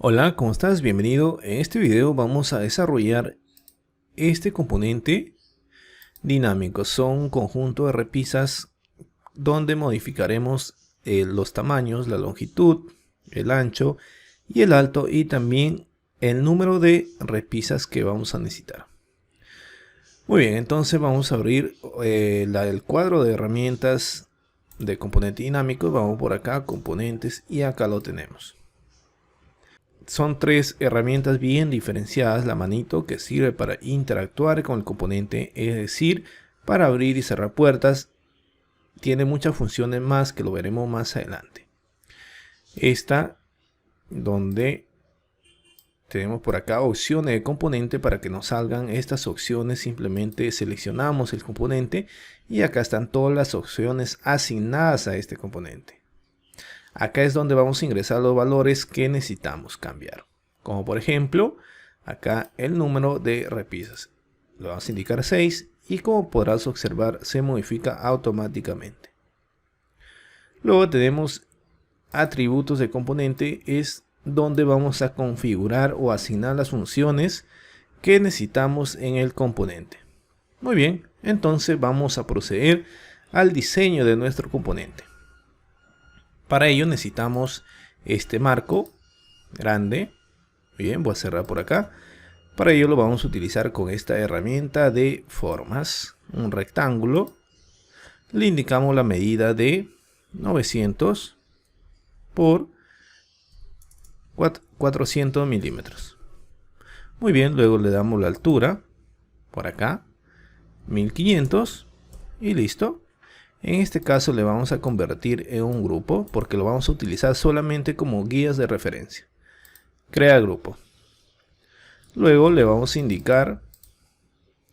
Hola, ¿cómo estás? Bienvenido. En este video vamos a desarrollar este componente dinámico. Son un conjunto de repisas donde modificaremos los tamaños, la longitud, el ancho y el alto, y también el número de repisas que vamos a necesitar. Muy bien, entonces vamos a abrir el cuadro de herramientas de componente dinámico. Vamos por acá, componentes, y acá lo tenemos. Son tres herramientas bien diferenciadas. La manito, que sirve para interactuar con el componente, es decir, para abrir y cerrar puertas. Tiene muchas funciones más que lo veremos más adelante. Esta, donde tenemos por acá opciones de componente. Para que nos salgan estas opciones, simplemente seleccionamos el componente y acá están todas las opciones asignadas a este componente. Acá es donde vamos a ingresar los valores que necesitamos cambiar. Como por ejemplo, acá el número de repisas. Lo vamos a indicar 6 y, como podrás observar, se modifica automáticamente. Luego tenemos atributos de componente. Es donde vamos a configurar o asignar las funciones que necesitamos en el componente. Muy bien, entonces vamos a proceder al diseño de nuestro componente. Para ello necesitamos este marco grande. Bien, voy a cerrar por acá. Para ello lo vamos a utilizar con esta herramienta de formas. Un rectángulo. Le indicamos la medida de 900 por 400 milímetros. Muy bien, luego le damos la altura por acá, 1500, y listo. En este caso le vamos a convertir en un grupo, porque lo vamos a utilizar solamente como guías de referencia. Crea grupo. Luego le vamos a indicar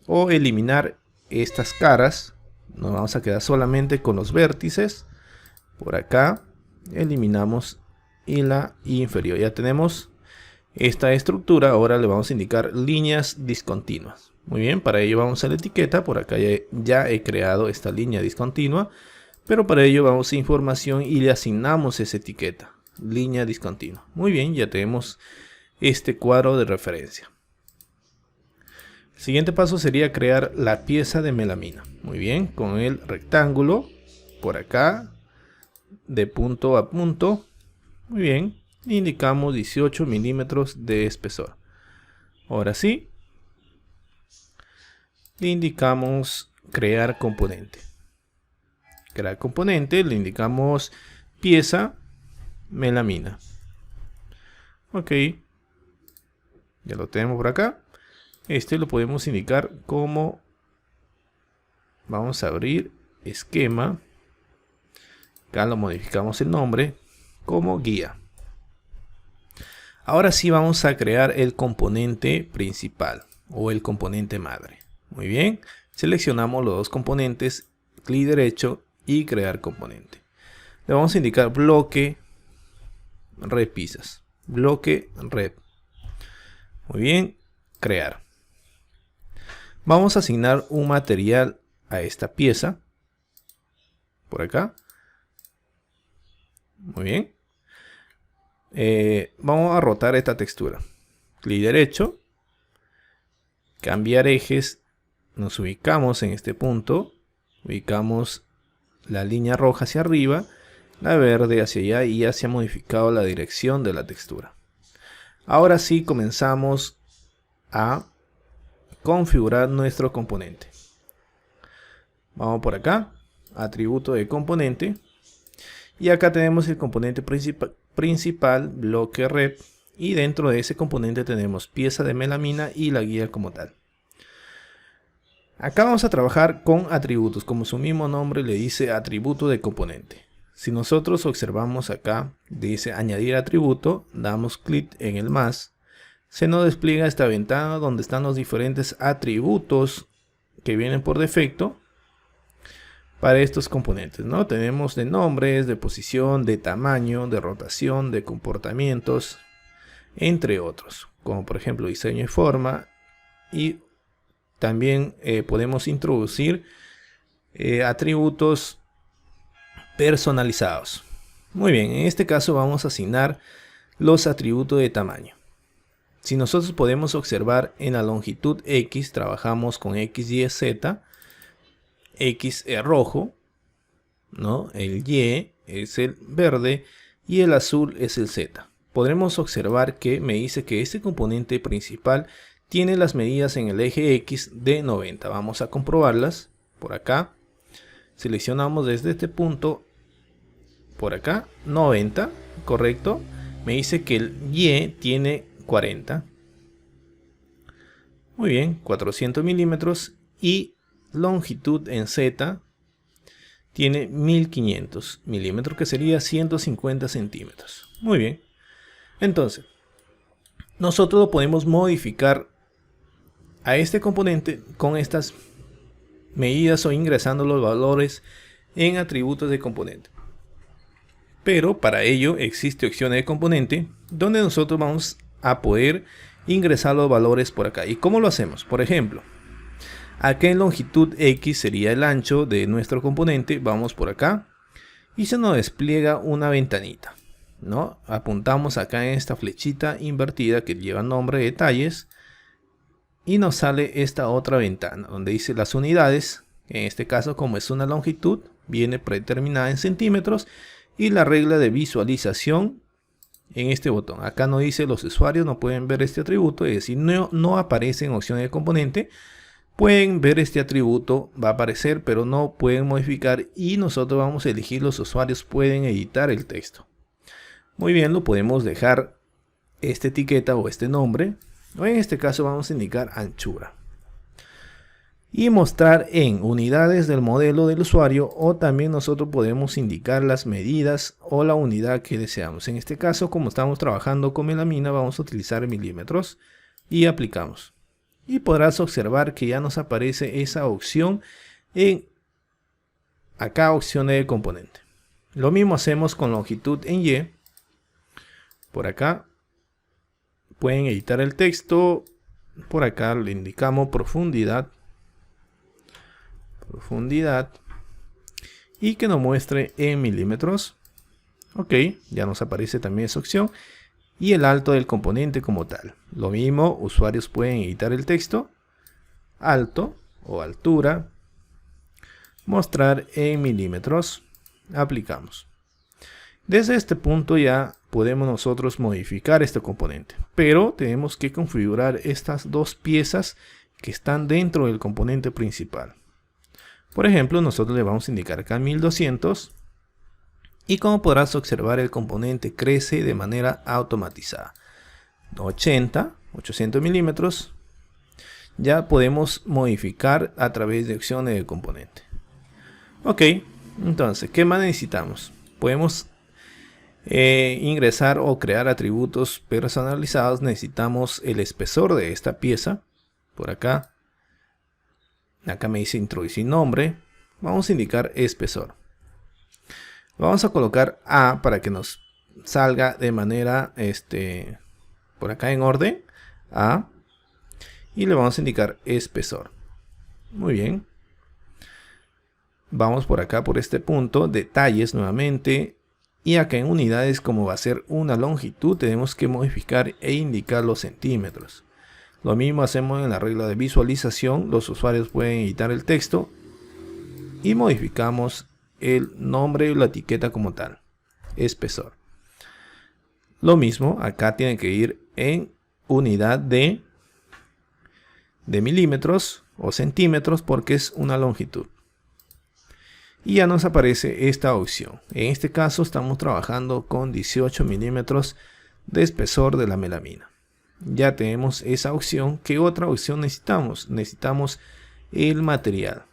o eliminar estas caras. Nos vamos a quedar solamente con los vértices. Por acá eliminamos y la inferior. Ya tenemos esta estructura. Ahora le vamos a indicar líneas discontinuas. Muy bien, para ello vamos a la etiqueta. Por acá ya he creado esta línea discontinua, pero para ello vamos a información y le asignamos esa etiqueta, línea discontinua. Muy bien, ya tenemos este cuadro de referencia. El siguiente paso sería crear la pieza de melamina. Muy bien, con el rectángulo por acá, de punto a punto. Muy bien, indicamos 18 milímetros de espesor. Ahora sí, le indicamos crear componente. Crear componente, le indicamos pieza melamina. Ok, ya lo tenemos por acá. Este lo podemos indicar como, vamos a abrir esquema. Acá lo modificamos el nombre como guía. Ahora sí vamos a crear el componente principal o el componente madre. Muy bien, seleccionamos los dos componentes, clic derecho y crear componente. Le vamos a indicar bloque repisas, bloque rep. Muy bien, crear. Vamos a asignar un material a esta pieza por acá. Muy bien. Vamos a rotar esta textura. Clic derecho, cambiar ejes. Nos ubicamos en este punto, ubicamos la línea roja hacia arriba, la verde hacia allá, y ya se ha modificado la dirección de la textura. Ahora sí comenzamos a configurar nuestro componente. Vamos por acá, atributo de componente, y acá tenemos el componente principal, bloque rep, y dentro de ese componente tenemos pieza de melamina y la guía como tal. Acá vamos a trabajar con atributos, como su mismo nombre le dice, atributo de componente. Si nosotros observamos acá, dice añadir atributo, damos clic en el más, se nos despliega esta ventana donde están los diferentes atributos que vienen por defecto para estos componentes, ¿no? Tenemos de nombres, de posición, de tamaño, de rotación, de comportamientos, entre otros, como por ejemplo diseño y forma, y también podemos introducir atributos personalizados. Muy bien, en este caso vamos a asignar los atributos de tamaño. Si nosotros podemos observar en la longitud X, trabajamos con X, Y, Z. X es rojo, ¿no? El Y es el verde y el azul es el Z. Podremos observar que me dice que este componente principal tiene las medidas en el eje X de 90. Vamos a comprobarlas por acá. Seleccionamos desde este punto por acá 90, correcto. Me dice que el Y tiene 40. Muy bien, 400 milímetros y longitud en Z tiene 1500 milímetros, que sería 150 centímetros. Muy bien. Entonces, nosotros lo podemos modificar a este componente con estas medidas o ingresando los valores en atributos de componente. Pero para ello existe opciones de componente donde nosotros vamos a poder ingresar los valores por acá. ¿Y cómo lo hacemos? Por ejemplo, acá en longitud X sería el ancho de nuestro componente. Vamos por acá y se nos despliega una ventanita, ¿no? Apuntamos acá en esta flechita invertida que lleva nombre de detalles y nos sale esta otra ventana donde dice las unidades. En este caso, como es una longitud, viene predeterminada en centímetros y la regla de visualización en este botón. Acá no dice los usuarios no pueden ver este atributo, es decir, no aparece en opciones de componente. Pueden ver este atributo, va a aparecer, pero no pueden modificar y nosotros vamos a elegir los usuarios pueden editar el texto. Muy bien, lo podemos dejar esta etiqueta o este nombre, o en este caso vamos a indicar anchura. Y mostrar en unidades del modelo del usuario, o también nosotros podemos indicar las medidas o la unidad que deseamos. En este caso, como estamos trabajando con melamina, vamos a utilizar milímetros y aplicamos. Y podrás observar que ya nos aparece esa opción en acá, opciones de componente. Lo mismo hacemos con longitud en Y. Por acá pueden editar el texto. Por acá le indicamos profundidad. Y que nos muestre en milímetros. Ok, ya nos aparece también esa opción. Y el alto del componente como tal. Lo mismo, usuarios pueden editar el texto. Alto o altura. Mostrar en milímetros. Aplicamos. Desde este punto ya podemos nosotros modificar este componente. Pero tenemos que configurar estas dos piezas que están dentro del componente principal. Por ejemplo, nosotros le vamos a indicar acá 1200. Y como podrás observar, el componente crece de manera automatizada. 800 milímetros. Ya podemos modificar a través de opciones de componente. Ok, entonces, ¿qué más necesitamos? Podemos ingresar o crear atributos personalizados. Necesitamos el espesor de esta pieza. Por acá. Acá me dice introducir nombre. Vamos a indicar espesor. Vamos a colocar A para que nos salga de manera por acá en orden. A. Y le vamos a indicar espesor. Muy bien. Vamos por acá por este punto. Detalles nuevamente. Y acá en unidades, como va a ser una longitud, tenemos que modificar e indicar los centímetros. Lo mismo hacemos en la regla de visualización. Los usuarios pueden editar el texto. Y modificamos el nombre y la etiqueta como tal. Espesor. Lo mismo, acá tiene que ir en unidad de milímetros o centímetros porque es una longitud. Y ya nos aparece esta opción. En este caso estamos trabajando con 18 milímetros de espesor de la melamina. Ya tenemos esa opción. ¿Qué otra opción necesitamos? Necesitamos el material.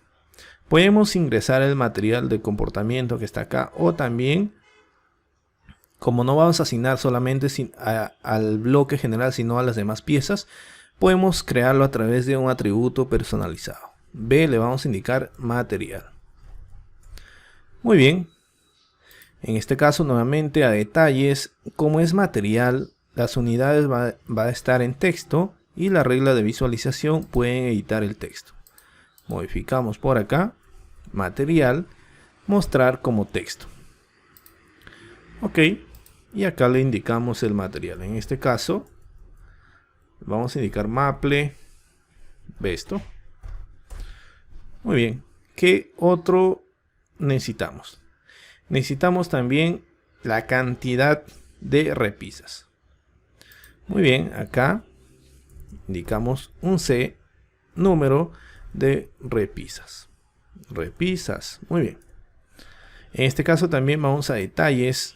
Podemos ingresar el material de comportamiento que está acá, o también, como no vamos a asignar solamente al bloque general, sino a las demás piezas, podemos crearlo a través de un atributo personalizado. B, le vamos a indicar material. Muy bien. En este caso, nuevamente a detalles, como es material, las unidades va a estar en texto y la regla de visualización pueden editar el texto. Modificamos por acá, material, mostrar como texto. Ok, y acá le indicamos el material. En este caso vamos a indicar Maple Vesto. Muy bien. ¿Qué otro necesitamos? Necesitamos también la cantidad de repisas. Muy bien, acá indicamos un C, número de repisas. Repisas, muy bien. En este caso también vamos a detalles.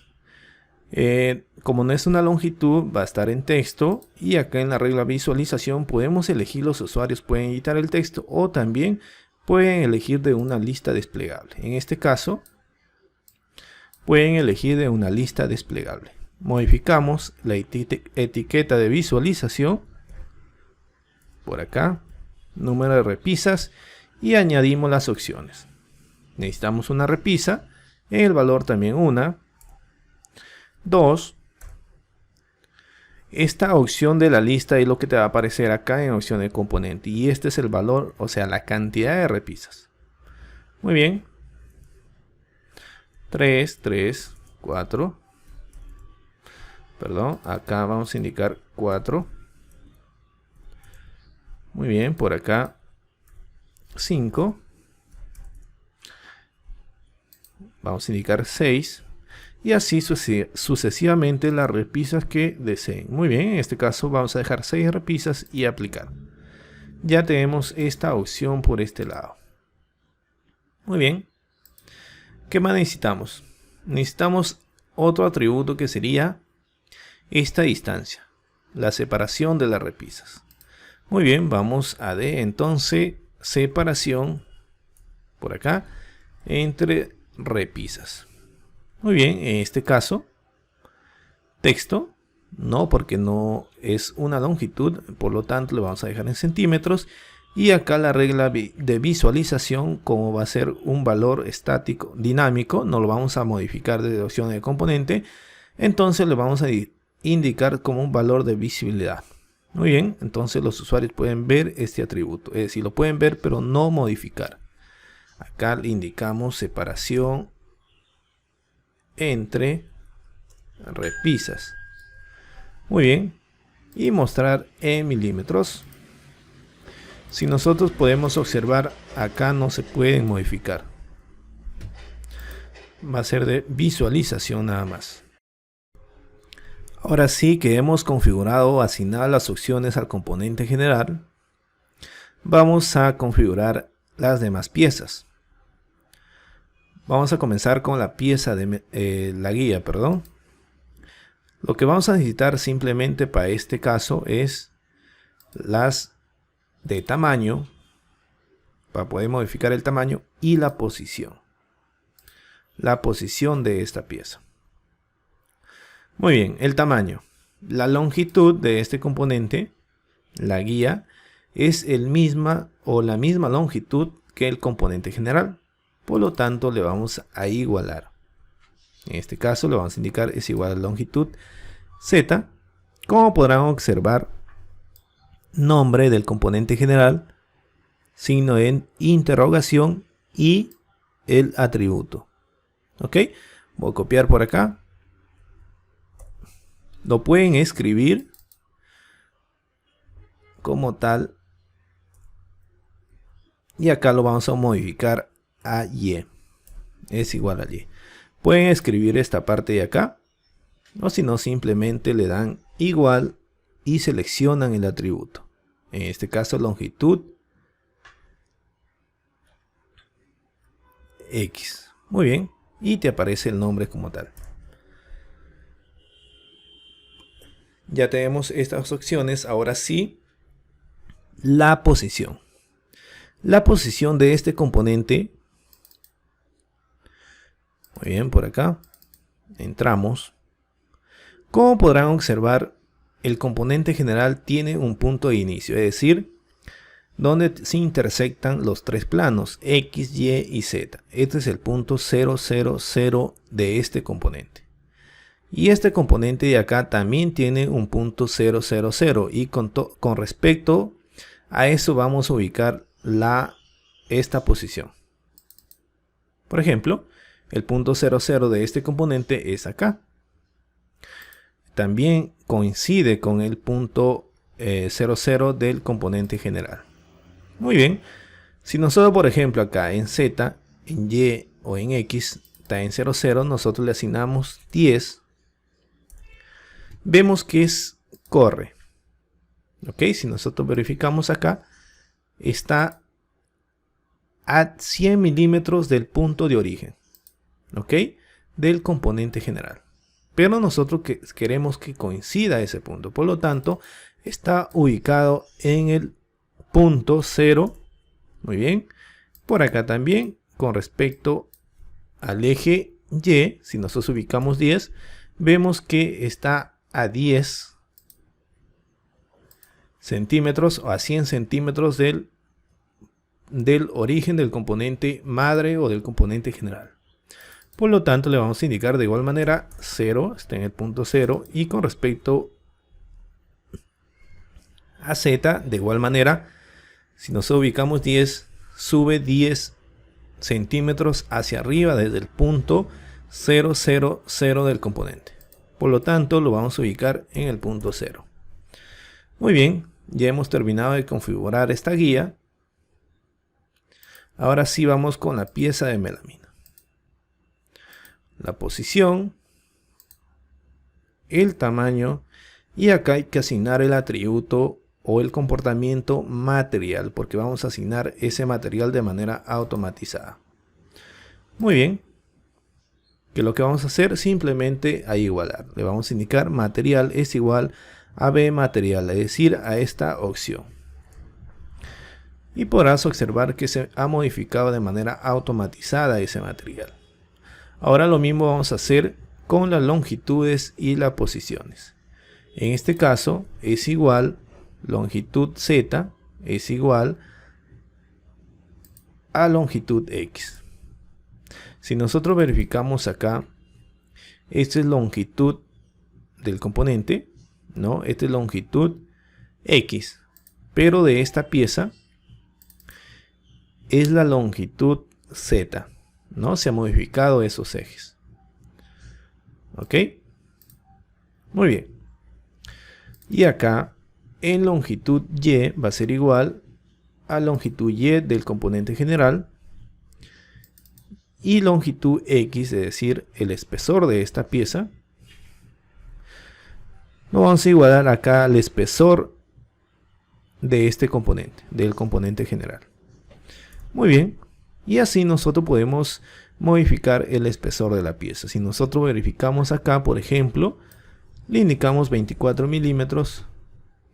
Como no es una longitud, va a estar en texto, y acá en la regla visualización podemos elegir, los usuarios pueden editar el texto o también pueden elegir de una lista desplegable. En este caso pueden elegir de una lista desplegable. Modificamos la etiqueta de visualización por acá, número de repisas, y añadimos las opciones. Necesitamos una repisa, en el valor también una, 2. Esta opción de la lista es lo que te va a aparecer acá en opción de componente, y este es el valor, o sea, la cantidad de repisas. Muy bien. 3, 3, 4. Perdón, acá vamos a indicar 4. Muy bien, por acá 5. Vamos a indicar 6. Y así sucesivamente las repisas que deseen. Muy bien, en este caso vamos a dejar 6 repisas y aplicar. Ya tenemos esta opción por este lado. Muy bien. ¿Qué más necesitamos? Necesitamos otro atributo que sería esta distancia, la separación de las repisas. Muy bien, vamos a D, entonces separación por acá entre repisas. Muy bien, en este caso texto, no, porque no es una longitud, por lo tanto le vamos a dejar en centímetros. Y acá la regla de visualización, como va a ser un valor estático dinámico, no lo vamos a modificar desde opción de componente, entonces le vamos a indicar como un valor de visibilidad. Muy bien, entonces los usuarios pueden ver este atributo, es decir, lo pueden ver pero no modificar. Acá le indicamos separación entre repisas. Muy bien, y mostrar en milímetros. Si nosotros podemos observar, acá no se pueden modificar. Va a ser de visualización nada más. Ahora sí que hemos configurado o asignado las opciones al componente general, vamos a configurar las demás piezas. Vamos a comenzar con la pieza de la guía, perdón. Lo que vamos a necesitar simplemente para este caso es las de tamaño, para poder modificar el tamaño, y la posición de esta pieza. Muy bien, el tamaño, la longitud de este componente, la guía, es la misma longitud que el componente general, por lo tanto le vamos a igualar. En este caso le vamos a indicar es igual a longitud Z. Como podrán observar, nombre del componente general, signo de interrogación y el atributo. Ok, voy a copiar por acá. Lo pueden escribir como tal. Y acá lo vamos a modificar a Y. Es igual a Y. Pueden escribir esta parte de acá. O si no, simplemente le dan igual y seleccionan el atributo. En este caso, longitud X. Muy bien. Y te aparece el nombre como tal. Ya tenemos estas opciones. Ahora sí, la posición. La posición de este componente. Muy bien, por acá. Entramos. Como podrán observar, el componente general tiene un punto de inicio, es decir, donde se intersectan los tres planos, X, Y y Z. Este es el punto 000 de este componente. Y este componente de acá también tiene un punto 000. Y con respecto a eso vamos a ubicar esta posición. Por ejemplo, el punto 0,0 de este componente es acá. también coincide con el punto 00 del componente general. Muy bien. Si nosotros, por ejemplo, acá en Z, en Y o en X está en 00, nosotros le asignamos 10. Vemos que corre. Ok, si nosotros verificamos acá, está a 100 milímetros del punto de origen. Ok, del componente general. Pero nosotros queremos que coincida ese punto. Por lo tanto, está ubicado en el punto 0. Muy bien. Por acá también, con respecto al eje Y, si nosotros ubicamos 10, vemos que está a 10 centímetros o a 100 centímetros del origen del componente madre o del componente general. Por lo tanto, le vamos a indicar de igual manera 0, está en el punto 0, y con respecto a Z, de igual manera, si nosotros ubicamos 10, sube 10 centímetros hacia arriba desde el punto 000 del componente. Por lo tanto, lo vamos a ubicar en el punto 0. Muy bien, ya hemos terminado de configurar esta guía. Ahora sí vamos con la pieza de melamina. La posición, el tamaño, y acá hay que asignar el atributo o el comportamiento material, porque vamos a asignar ese material de manera automatizada. Muy bien. Que lo que vamos a hacer simplemente a igualar. Le vamos a indicar material es igual a B material, es decir, a esta opción. Y podrás observar que se ha modificado de manera automatizada ese material. Ahora lo mismo vamos a hacer con las longitudes y las posiciones. En este caso es igual, longitud Z es igual a longitud X. Si nosotros verificamos acá, esta es longitud del componente, ¿no? Esta es longitud X, pero de esta pieza es la longitud Z, ¿no? Se han modificado esos ejes. ¿Ok? Muy bien. Y acá, en longitud Y va a ser igual a longitud Y del componente general. Y longitud X, es decir, el espesor de esta pieza, lo vamos a igualar acá al espesor de este componente, del componente general. Muy bien, y así nosotros podemos modificar el espesor de la pieza. Si nosotros verificamos acá, por ejemplo, le indicamos 24 milímetros,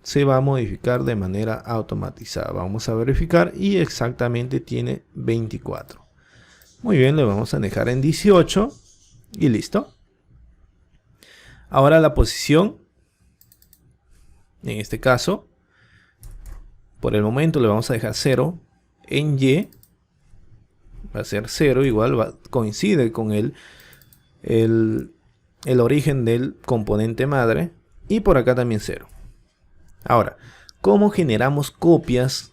se va a modificar de manera automatizada. Vamos a verificar y exactamente tiene 24. Muy bien, le vamos a dejar en 18 y listo. Ahora la posición, en este caso, por el momento le vamos a dejar 0. En Y va a ser 0, igual coincide con el origen del componente madre. Y por acá también 0. Ahora, ¿cómo generamos copias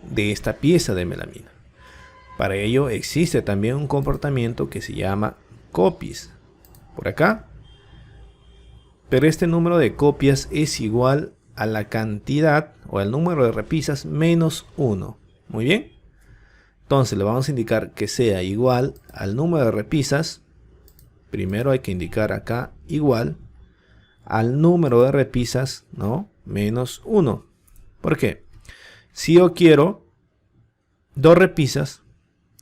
de esta pieza de melamina? Para ello existe también un comportamiento que se llama copies. Por acá. Pero este número de copias es igual a la cantidad o al número de repisas menos 1. Muy bien. Entonces le vamos a indicar que sea igual al número de repisas. Primero hay que indicar acá igual al número de repisas, ¿no? Menos 1. ¿Por qué? Si yo quiero 2 repisas,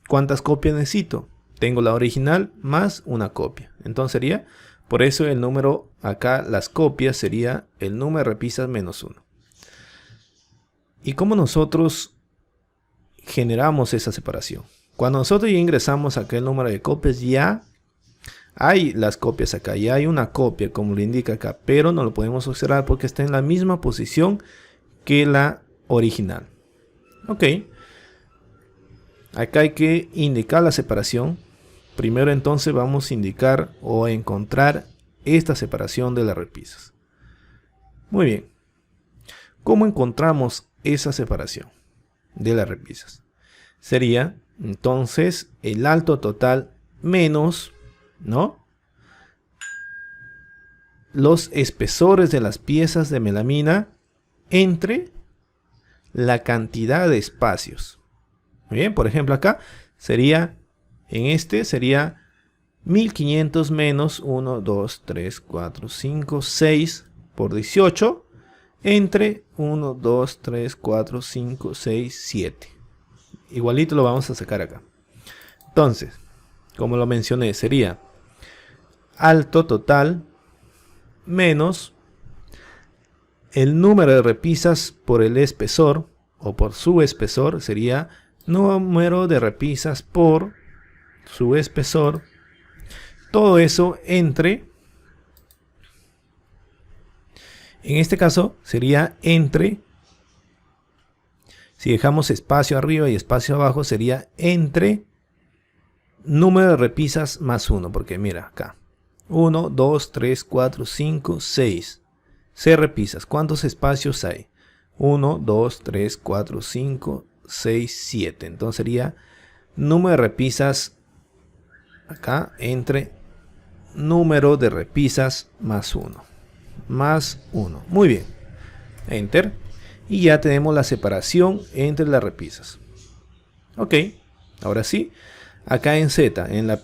¿cuántas copias necesito? Tengo la original más una copia. Entonces sería, por eso el número acá, las copias sería el número de repisas menos 1. ¿Y cómo nosotros generamos esa separación? Cuando nosotros ya ingresamos acá el número de copias, ya hay las copias acá, ya hay una copia como lo indica acá, pero no lo podemos observar porque está en la misma posición que la original. Ok. Acá hay que indicar la separación. Primero entonces vamos a indicar o a encontrar esta separación de las repisas. Muy bien. ¿Cómo encontramos esa separación de las repisas? Sería entonces el alto total menos, ¿no? los espesores de las piezas de melamina entre la cantidad de espacios. Muy bien, por ejemplo acá sería, en este sería 1500 menos 1, 2, 3, 4, 5, 6 por 18 entre 1, 2, 3, 4, 5, 6, 7. Igualito lo vamos a sacar acá. Entonces, como lo mencioné, sería alto total menos el número de repisas por el espesor o por su espesor, sería número de repisas por su espesor. Todo eso entre, en este caso sería entre, si dejamos espacio arriba y espacio abajo, sería entre número de repisas más 1, porque mira acá, 1, 2, 3, 4, 5, 6. 6 repisas. ¿Cuántos espacios hay? 1, 2, 3, 4, 5, 6, 7. Entonces sería número de repisas acá entre número de repisas más 1. Más 1. Muy bien. Enter. Y ya tenemos la separación entre las repisas. Ok. Ahora sí. Acá en Z, en la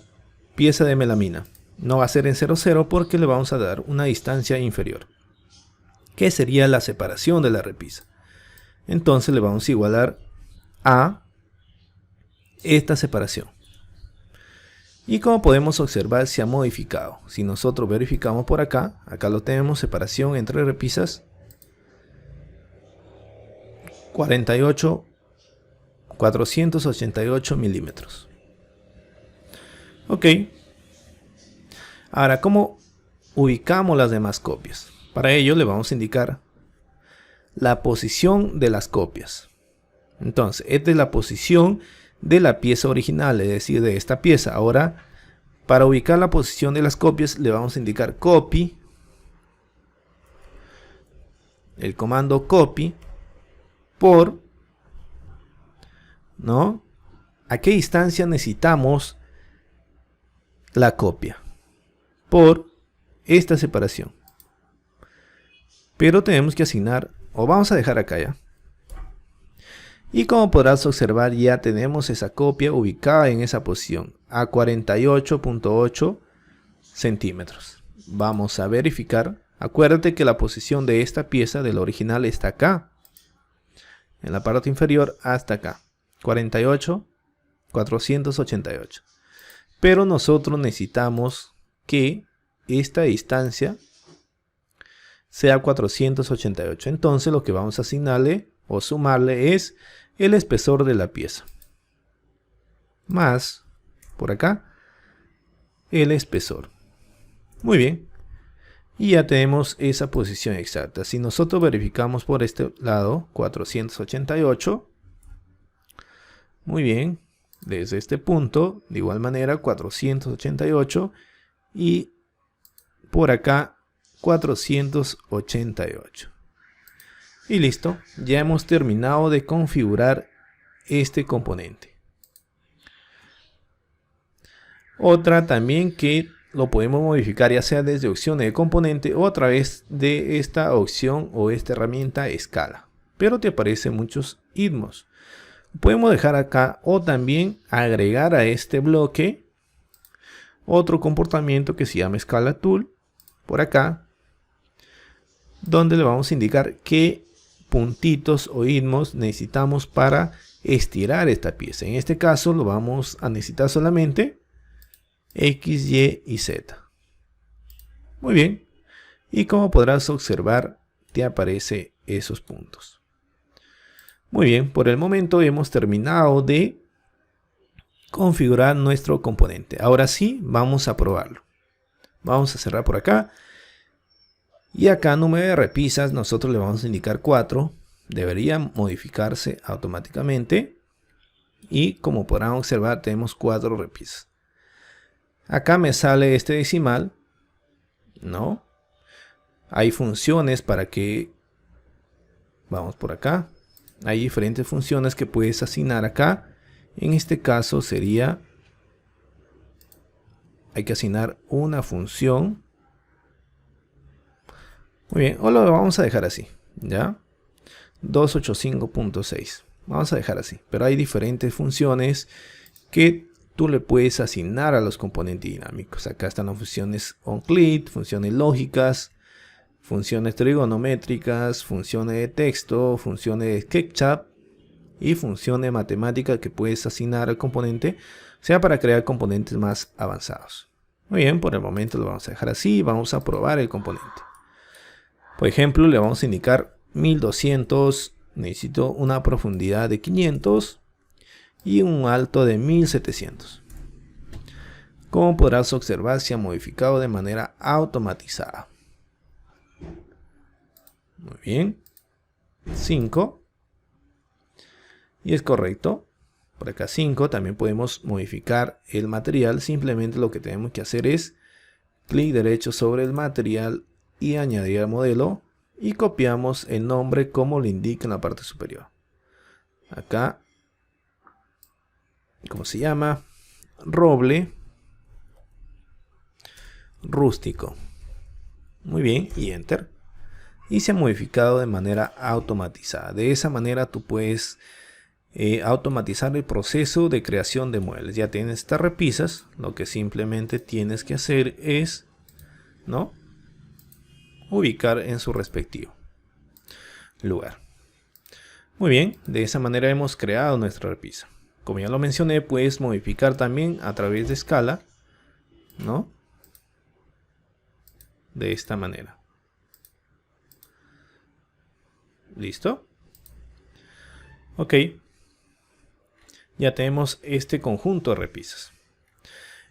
pieza de melamina. No va a ser en 0, 0 porque le vamos a dar una distancia inferior, que sería la separación de la repisa. Entonces le vamos a igualar a esta separación. Y como podemos observar, se ha modificado. Si nosotros verificamos por acá, acá lo tenemos, separación entre repisas 488 milímetros. Ok. Ahora, ¿cómo ubicamos las demás copias? Para ello le vamos a indicar la posición de las copias. Entonces, esta es la posición de la pieza original, es decir, de esta pieza. Ahora, para ubicar la posición de las copias, le vamos a indicar copy. El comando copy por, ¿no? ¿A qué distancia necesitamos la copia? Por esta separación. Pero tenemos que asignar, o vamos a dejar acá ya. Y como podrás observar, ya tenemos esa copia ubicada en esa posición, a 48.8 centímetros. Vamos a verificar. Acuérdate que la posición de esta pieza del original está acá, en la parte inferior hasta acá, 488. Pero nosotros necesitamos que esta distancia sea 488. Entonces lo que vamos a asignarle o sumarle es el espesor de la pieza más, por acá, el espesor. Muy bien. Y ya tenemos esa posición exacta. Si nosotros verificamos por este lado, 488. Muy bien. Desde este punto, de igual manera, 488. Y por acá, 488. Y listo. Ya hemos terminado de configurar este componente. Otra también que lo podemos modificar ya sea desde opciones de componente o a través de esta opción o esta herramienta escala. Pero te aparecen muchos idmos. Podemos dejar acá o también agregar a este bloque otro comportamiento que se llama escala tool. Por acá. Donde le vamos a indicar qué puntitos o idmos necesitamos para estirar esta pieza. En este caso lo vamos a necesitar solamente X, Y y Z. Muy bien. Y como podrás observar, te aparecen esos puntos. Muy bien, por el momento hemos terminado de configurar nuestro componente. Ahora sí, vamos a probarlo. Vamos a cerrar por acá. Y acá número de repisas, nosotros le vamos a indicar 4. Debería modificarse automáticamente. Y como podrán observar, tenemos 4 repisas. Acá me sale este decimal, ¿no? Hay funciones para que, vamos por acá, hay diferentes funciones que puedes asignar acá. En este caso sería, hay que asignar una función Muy bien, o lo vamos a dejar así, ¿ya? 285.6. Vamos a dejar así, pero hay diferentes funciones que tú le puedes asignar a los componentes dinámicos. Acá están las funciones onClick, funciones lógicas, funciones trigonométricas, funciones de texto, funciones de SketchUp y funciones matemáticas que puedes asignar al componente, sea para crear componentes más avanzados. Muy bien, por el momento lo vamos a dejar así y vamos a probar el componente. Por ejemplo, le vamos a indicar 1200, necesito una profundidad de 500 y un alto de 1700. Como podrás observar, se ha modificado de manera automatizada. Muy bien. 5. Y es correcto. Por acá 5. También podemos modificar el material. Simplemente lo que tenemos que hacer es clic derecho sobre el material y añadir al modelo. Y copiamos el nombre como lo indica en la parte superior. Acá, ¿cómo se llama? Roble rústico. Muy bien, y Enter. Y se ha modificado de manera automatizada. De esa manera tú puedes automatizar el proceso de creación de muebles. Ya tienes estas repisas, lo que simplemente tienes que hacer es, ¿no?, ubicar en su respectivo lugar. Muy bien, de esa manera hemos creado nuestra repisa. Como ya lo mencioné, puedes modificar también a través de escala, ¿no?, de esta manera. ¿Listo? Ok. Ya tenemos este conjunto de repisas.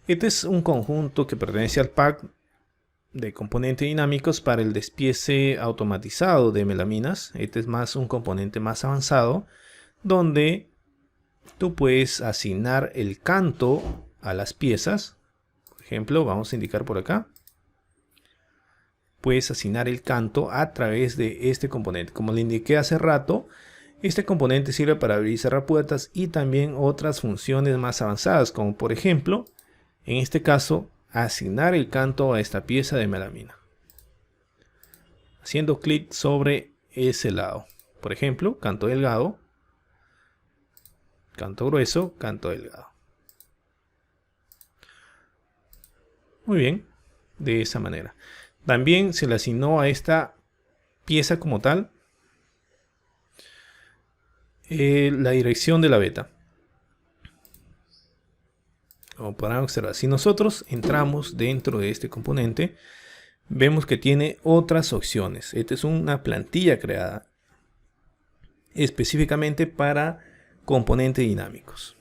Este es un conjunto que pertenece al pack de componentes dinámicos para el despiece automatizado de melaminas. Este es más un componente más avanzado donde tú puedes asignar el canto a las piezas. Por ejemplo, vamos a indicar por acá. Puedes asignar el canto a través de este componente. Como le indiqué hace rato, este componente sirve para abrir y cerrar puertas y también otras funciones más avanzadas, como por ejemplo, en este caso, asignar el canto a esta pieza de melamina. Haciendo clic sobre ese lado. Por ejemplo, canto delgado, canto grueso, canto delgado. Muy bien, de esa manera. También se le asignó a esta pieza como tal la dirección de la beta. Como podrán observar, si nosotros entramos dentro de este componente, vemos que tiene otras opciones. Esta es una plantilla creada específicamente para componentes dinámicos,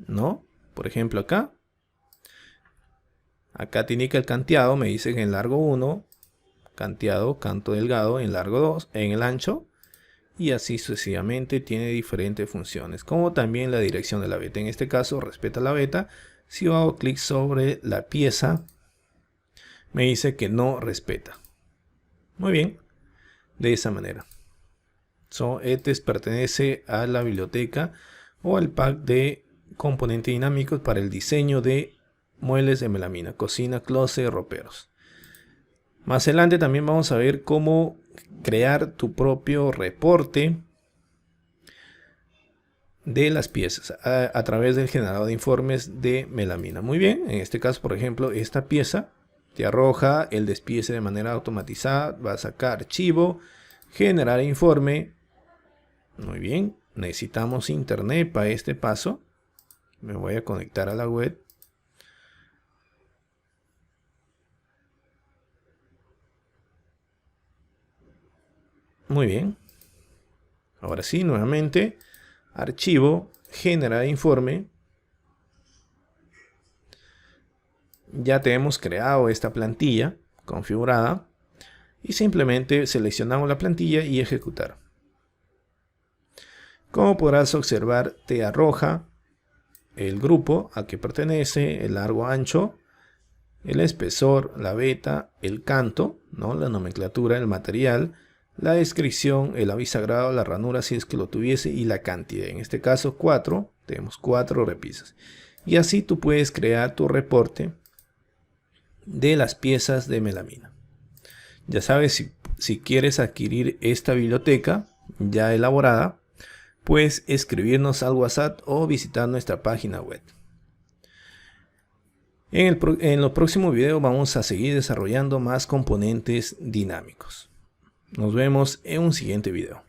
¿no? Por ejemplo, acá te indica el canteado, me dice que en largo 1, canteado, canto delgado, en largo 2, en el ancho, y así sucesivamente. Tiene diferentes funciones, como también la dirección de la beta. En este caso respeta la beta. Si yo hago clic sobre la pieza, me dice que no respeta. Muy bien, de esa manera. Este pertenece a la biblioteca o al pack de componentes dinámicos para el diseño de muebles de melamina, cocina, closet, roperos. Más adelante también vamos a ver cómo crear tu propio reporte de las piezas a través del generador de informes de melamina. Muy bien, en este caso, por ejemplo, esta pieza te arroja el despiece de manera automatizada. Vas acá, archivo, generar informe. Muy bien, necesitamos internet para este paso. Me voy a conectar a la web. Muy bien. Ahora sí, nuevamente, archivo, generar informe. Ya tenemos creado esta plantilla configurada y simplemente seleccionamos la plantilla y ejecutar. Como podrás observar, te arroja el grupo a que pertenece, el largo, ancho, el espesor, la beta, el canto, ¿no?, la nomenclatura, el material, la descripción, el avisagrado, la ranura si es que lo tuviese y la cantidad. En este caso 4, tenemos 4 repisas. Y así tú puedes crear tu reporte de las piezas de melamina. Ya sabes, Si quieres adquirir esta biblioteca ya elaborada, puedes escribirnos al WhatsApp o visitar nuestra página web. En los próximos videos vamos a seguir desarrollando más componentes dinámicos. Nos vemos en un siguiente video.